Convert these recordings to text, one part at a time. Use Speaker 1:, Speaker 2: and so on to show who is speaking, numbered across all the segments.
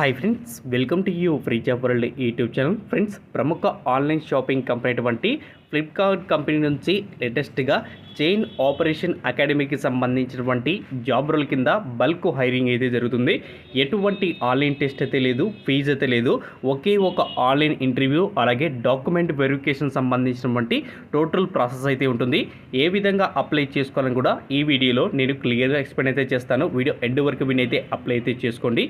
Speaker 1: Hi friends, welcome to you free job world YouTube channel. Friends, ప్రముఖ online shopping company అయినటువంటి Flipkart company నుంచి లేటెస్ట్గా chain operation అకాడమీకి సంబంధించినటువంటి జాబ్ రోల్ కింద బల్క్ హైరింగ్ అయితే జరుగుతుంది. ఎటువంటి ఆన్లైన్ టెస్ట్ అయితే లేదు, ఫీజు అయితే లేదు. ఒకే ఒక ఆన్లైన్ ఇంటర్వ్యూ అలాగే డాక్యుమెంట్ వెరిఫికేషన్ సంబంధించినటువంటి టోటల్ ప్రాసెస్ అయితే ఉంటుంది. ఏ విధంగా అప్లై చేసుకోవాలని కూడా ఈ వీడియోలో నేను క్లియర్గా ఎక్స్ప్లెయిన్ అయితే చేస్తాను. వీడియో ఎండ్ వరకు వినైతే అప్లై అయితే చేసుకోండి.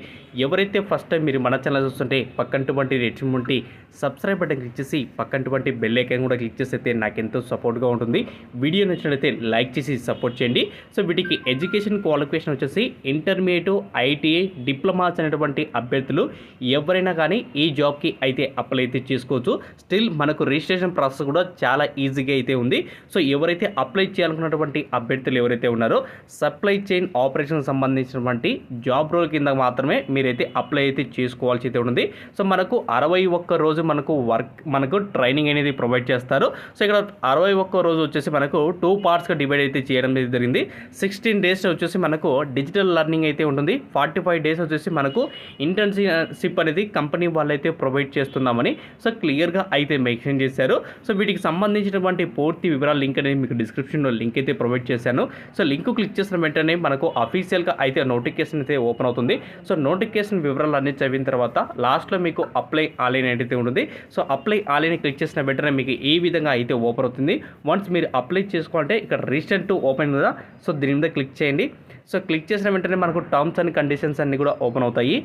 Speaker 1: ఎవరైతే ఫస్ట్ టైం మీరు మన ఛానల్ చూస్తుంటే పక్కనటువంటి రెడ్ సింబల్ ఉంటే సబ్స్క్రైబ్ బటన్ క్లిక్ చేసి పక్కనటువంటి బెల్ ఐకాన్ కూడా క్లిక్ చేసి అయితే నాకు ఎంతో సపోర్ట్గా ఉంటుంది. వీడియో నచ్చినట్లయితే లైక్ చేసి సపోర్ట్ చేయండి. సో వీటికి ఎడ్యుకేషన్ క్వాలిఫికేషన్ వచ్చేసి ఇంటర్మీడియట్, ఐటీఐ, డిప్లొమాస్ అనేటువంటి అభ్యర్థులు ఎవరైనా కానీ ఈ జాబ్కి అయితే అప్లై అయితే చేసుకోవచ్చు. స్టిల్ మనకు రిజిస్ట్రేషన్ ప్రాసెస్ కూడా చాలా ఈజీగా అయితే ఉంది. సో ఎవరైతే అప్లై చేయాలనుకున్నటువంటి అభ్యర్థులు ఎవరైతే ఉన్నారో సప్లై చైన్ ఆపరేషన్ సంబంధించినటువంటి జాబ్ రోల్ కింద మాత్రమే మీరైతే అప్లై అయితే చేసుకోవాల్సి అయితే ఉంటుంది. సో మనకు 61 రోజు మనకు ట్రైనింగ్ అనేది ప్రొవైడ్ చేస్తారు. సో ఇక్కడ 61 రోజు వచ్చేసి మనకు 2 పార్ట్స్గా డివైడ్ అయితే చేయడం అనేది జరిగింది. 16 డేస్ వచ్చేసి మనకు డిజిటల్ లెర్నింగ్ అయితే ఉంటుంది. 45 డేస్ వచ్చేసి మనకు ఇంటర్న్షిప్ అనేది కంపెనీ వాళ్ళైతే ప్రొవైడ్ చేస్తున్నామని సో క్లియర్గా అయితే మెన్షన్ చేశారు. సో వీటికి సంబంధించినటువంటి పూర్తి వివరాలు లింక్ అనేది మీకు డిస్క్రిప్షన్లో లింక్ అయితే ప్రొవైడ్ చేశాను. సో లింక్ క్లిక్ చేసిన వెంటనే మనకు అఫీషియల్గా అయితే నోటిఫికేషన్ అయితే ఓపెన్ అవుతుంది. సో నోటిఫికేషన్ వివరాలు అన్ని చదివిన తర్వాత లాస్ట్లో మీకు అప్లై ఆన్లైన్ అయితే ఉంటుంది. సో అప్లై ఆన్లైన్ క్లిక్ చేసిన వెంటనే మీకు ఈ విధంగా అయితే ఓపెన్ అవుతుంది. వన్స్ మీరు అప్లై చేసుకోవాలంటే ఇక్కడ రిజిస్టర్ టు ఓపెన్ కదా, సో దీని మీద క్లిక్ చేయండి. సో క్లిక్ చేసిన వెంటనే మనకు టర్మ్స్ అండ్ కండిషన్స్ అన్నీ కూడా ఓపెన్ అవుతాయి.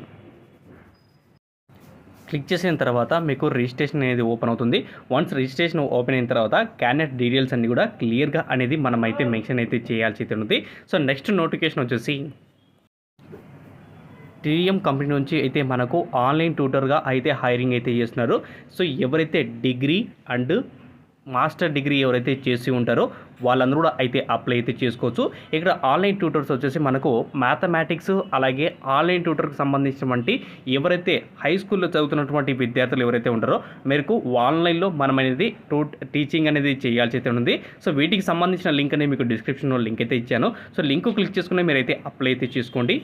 Speaker 1: క్లిక్ చేసిన తర్వాత మీకు రిజిస్ట్రేషన్ అనేది ఓపెన్ అవుతుంది. వన్స్ రిజిస్ట్రేషన్ ఓపెన్ అయిన తర్వాత క్యాండిడేట్ డీటెయిల్స్ అన్నీ కూడా క్లియర్గా అనేది మనం అయితే మెన్షన్ అయితే చేయాల్సి ఉంటుంది. సో నెక్స్ట్ నోటిఫికేషన్ వచ్చేసి టీఎం కంపెనీ నుంచి అయితే మనకు ఆన్లైన్ ట్యూటర్గా అయితే హైరింగ్ అయితే చేస్తున్నారు. సో ఎవరైతే డిగ్రీ అండ్ మాస్టర్ డిగ్రీ ఎవరైతే చేసి ఉంటారో వాళ్ళందరూ కూడా అయితే అప్లై అయితే చేసుకోవచ్చు. ఇక్కడ ఆన్లైన్ ట్యూటర్స్ వచ్చేసి మనకు మ్యాథమెటిక్స్ అలాగే ఆన్లైన్ ట్యూటర్కి సంబంధించినటువంటి ఎవరైతే హై స్కూల్లో చదువుతున్నటువంటి విద్యార్థులు ఎవరైతే ఉంటారో మీకు ఆన్లైన్లో మనం అనేది టీచింగ్ అనేది చేయాల్సి అయితే ఉంది. సో వీటికి సంబంధించిన లింక్ అనేది మీకు డిస్క్రిప్షన్లో లింక్ అయితే ఇచ్చాను. సో లింక్ క్లిక్ చేసుకుని మీరైతే అప్లై అయితే చేసుకోండి.